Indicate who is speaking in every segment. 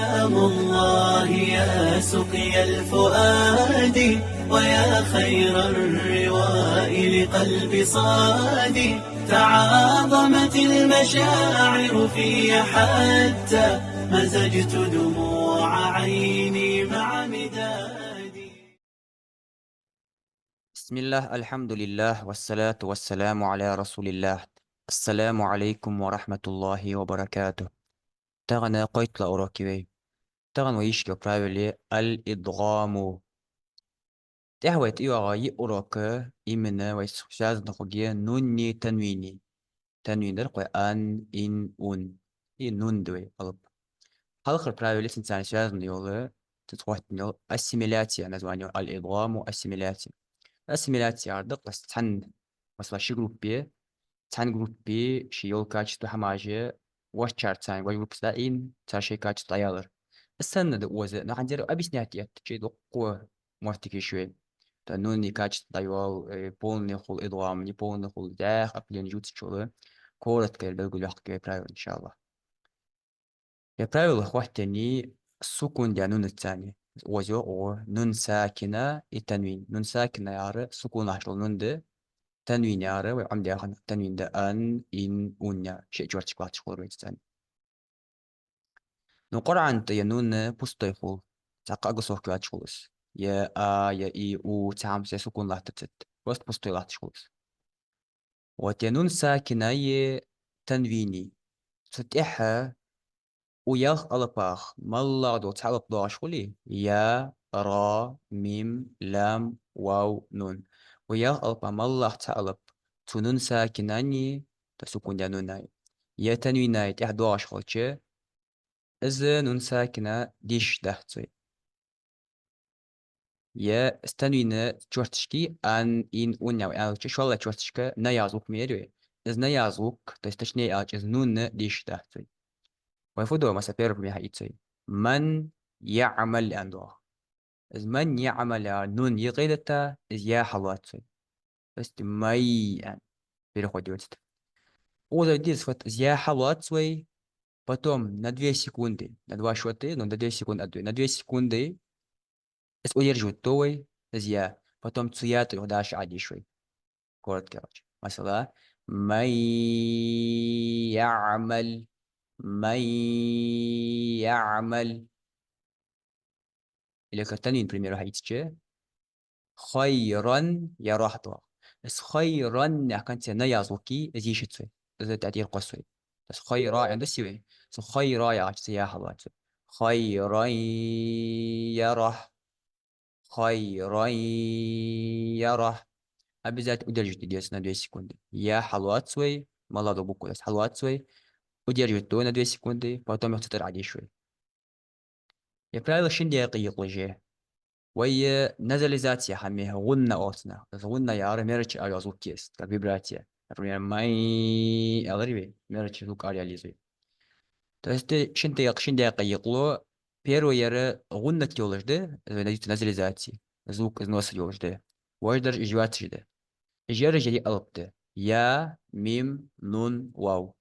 Speaker 1: كلام الله يا سقي الفؤاد، ويا خير الرواء لقلب صادي. تعاظمت المشاعر في حتى مزجت دموع عيني مع مدادي.
Speaker 2: بسم الله الحمد لله والصلاة والسلام على رسول الله. السلام عليكم ورحمة الله وبركاته. تغنى قيت لأوراكي تغن ويشك برايولي الإدغام. تهوى تيوى غاي أوراكا إمنا ويسخشاز نخوجي نوني تنويني تنوين درقوي أن إن أون نون دوي قلب خلق برايولي سنسان شاز نيوغي تتوحت نيوغ أسيميلاتي نزوانيو الإدغام أسيميلاتي أسيميلاتي عردق لستحن مثلا شي جروبي تان جروبي شي يول كاتشتو حماجة واشتشار تان وجروب سلاين تاشي كاتشتو يالر السنة دو وزا نحن أبيس نهتيات شي دو قوة مرتكي شوي تانوني كاتشتو دايوال بولني خول إدغام ني بولني خول داخ أبلين جوت شغل كورت كير بلغو لحق كي برايو إن شاء الله يا برايو الخواتني السكون دي نون الثاني وزو أو نون ساكنة التنوين نون ساكنة يارا سكون عشر نون دي تنوين يارا وعندي أخن تنوين ده أن إن أون شيء جورج قات شغل ريتان نقرأ عن تينون بوستيفول تاقا أقصر كات شغلس يا يا إي أو تعم سيسكون لا تتت بوستي لا شغلس وتينون ساكنة تنويني تتحى وياخ ألباخ مالا دو تعرف دو شغلي يا را ميم لام واو نون وياخ ألبا مالا تعرف تنون ساكناني تسكون دانوناي يا تنويناي تحدو شغلتش إز نون ساكنة ديش دهتوي يا استنوينة تشورتشكي أن إن أون ياو يعني شوالا تشورتشكا نيازوك ميريوي إز نيازوك تستشني إز نون ديش دهتوي ويفضل ما سبير بها إيتسي من يعمل أندوه إذ من يعمل نون يغيدتا إذ يا حلواتسي بس ماي يعني بيرخو ديوتست وذا ديز فت إذ يا حلواتسي потом на 2 секунды, на 2 счета, но на 2 секунды отдаю. На 2 секунды удерживать той, я. Потом цуят его дальше одишь. Коротко, короче. Масала. من يعمل من يعمل или как التاني например هيتشي خيرا يروح طوا بس خيرا كانت نيازوكي زيشتسوي ده تعديل قصوي بس خيرا عند السوي بس خيرا يا سياحة بات خيرا يروح خيرا يروح обязательно удерживайте DS на 2 секунды я حلوات молодо букву بس حلوات удерживать то на 2 секунды потом их تطلع عادي شوي يا правило شندي يقيق وهي نزليزاتيا حميها غنى أوتنا غنى يا عرب ميرتش أريا زوكيس كفيبراتيا يعني ماي أغربي ميرتش زوك أريا ليزوي تست شنت يقيقلو بيرو يرى غنى تيولج ده نزلت نزليزاتي زوك نوصل يولج ده ويدر إجواتش ده إجارة جدي ألب ده يا ميم نون واو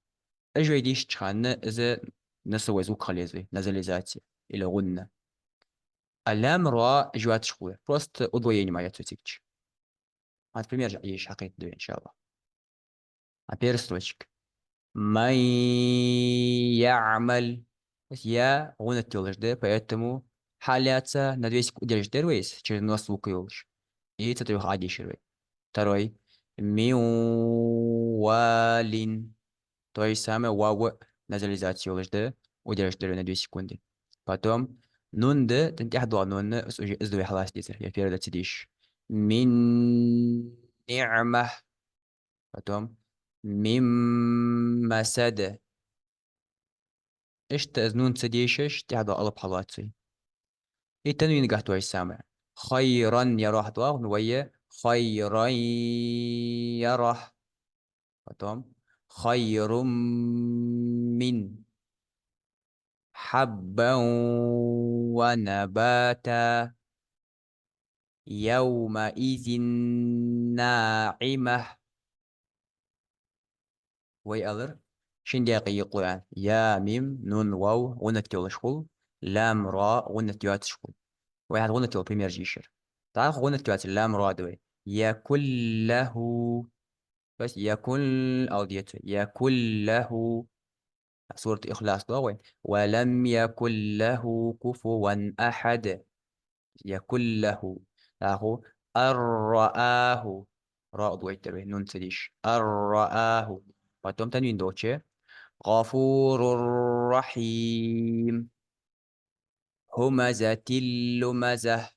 Speaker 2: أجوي ديش تخانة إذا نسوي زوك خليزوي نزليزاتي إلى غنى اللام را جوات شخوة بروست أضويني ما يتوتيكش هاد пример يش حقيقة دوي إن شاء الله أبير ستروشك من يعمل بس يا غونة تيولش ده поэтому حالятся на 2 секунды держишь дервейс через нос звук ёлш и это трёх ади ширвей второй миуалин то есть самое вау назализация ёлш да удержишь дервей на 2 секунды потом نون ده تنتي أحد نون إزدوي خلاص ديتر يا فيرا تديش من نعمة потом من مسد إيش تأذنون تديشش تحت ألب حلاتي إيه تنوين قحتوا السامع خيرا يروح دواغ نوية خيرا يروح потом خير من حبا ونباتا يومئذ ناعمة وي ألر شين دي قيقلو يعني يا ميم نون واو ونكتول شخول لام را غنة يوات شكون واحد غنة يو بريمير جيشر تعرف غنة يوات اللام را دوي يكن له بس يكن أو ديت يكن له سورة إخلاص دوي ولم يكن له كفوا أحد يكن له له الرآه راء دوي تبه نون تديش الرآه فتوم تنوين دوتشي غفور رحيم همزة اللمزة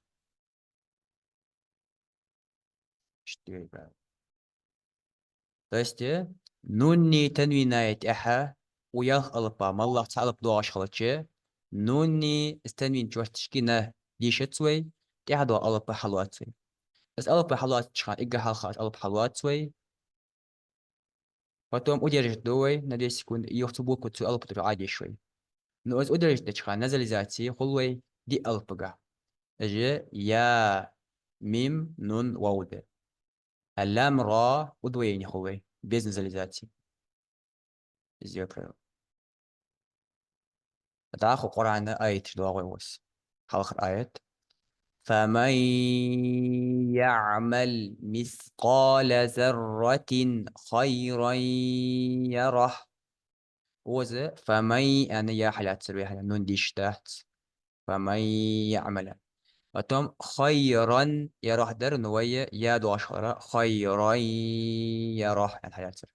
Speaker 2: اشتري بقى بس نوني تنويناية إحا وياخ ألبا مالله تعلب دوش خلتشي نوني استنوين جوش تشكينا ديشتسوي تحدو ألبا حلواتسوي بس ألبا حلوات تشخان إيجا حلقات ألبا حلواتسوي فتوم أدرج دوي نديس يكون يختبو كتسو ألبا تبع عادي شوي نوز أدرج تشخان نزل ذاتي خلوي دي ألبا أجي يا ميم نون واو اللام را ودويني خوي بيزنس ذاتي زيرو تاخو قرآن آية دواغي وس خلق آية فمن يعمل مثقال ذرة خيرا يره وز فمن أنا يا حلات سريحة نون ديش تحت فمن يعمل أتم خيرا يره در نوية يا دو أشهر خيرا يره الحياة سر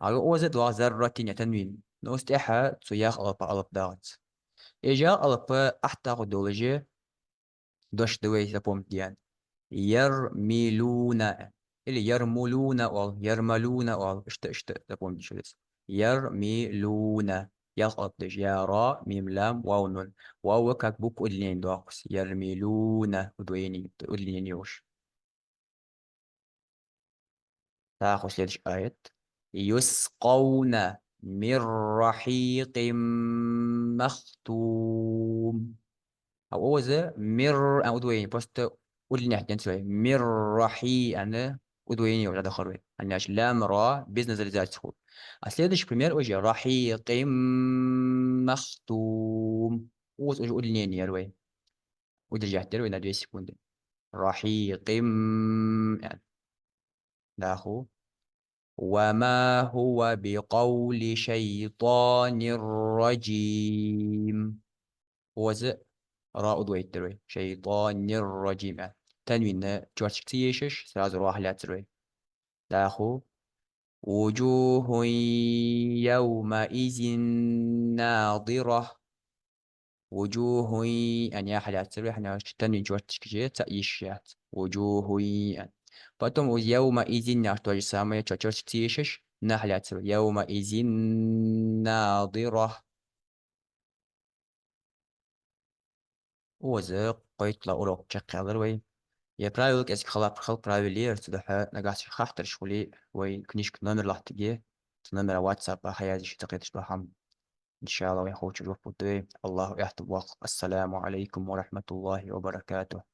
Speaker 2: على وز دوا ذرة يتنوين نوستيحة تسياخ ألب داغت إجا ألب أحتا خدولجي دوش دوي زبوم ديان يرملون اللي يرملون أو يرملون أو اشت زبوم دي شلس يرملون يغلط دج يا را ميم لام واو نون واو كاك بوك أدلين دواقس يرملون أدويني أدلين يوش تاخو سيدش آية يسقون من رحيق مختوم أو أوزة مر أنا أدويني بس ودلني حتى سوي مر رحي أنا أدويني ولا دخل أنا عش لام را بيزنس اللي زاد سخو أسيدش بريمير وجه رحيق مختوم وز وجه ودلني يا روي ودرجع حتى روي نادوي سكوند رحيق يعني داخو وما هو بقول شيطان رجيم وز راء دويت تروي شيطان الرجيم يعني تنوين جورج كتيشش سلاز روح لا تروي داخو وجوه يومئذ ناظرة وجوه يعني يا حالات تروي احنا تنوين جورج كتير تأيشات وجوه يعني потом يومئذ نحتاج سامي جورج كتيشش نحلات تروي يومئذ ناظرة وزق قيت لا أروق شقي يا برايوك اسك خلق برايولير تدحى نقاش خاطر شغلي وين كنيش نمر لاحتجي نمر واتساب حياتي شي تقيت بهم إن شاء الله ويخوش الوقت الله يحتب السلام عليكم ورحمة الله وبركاته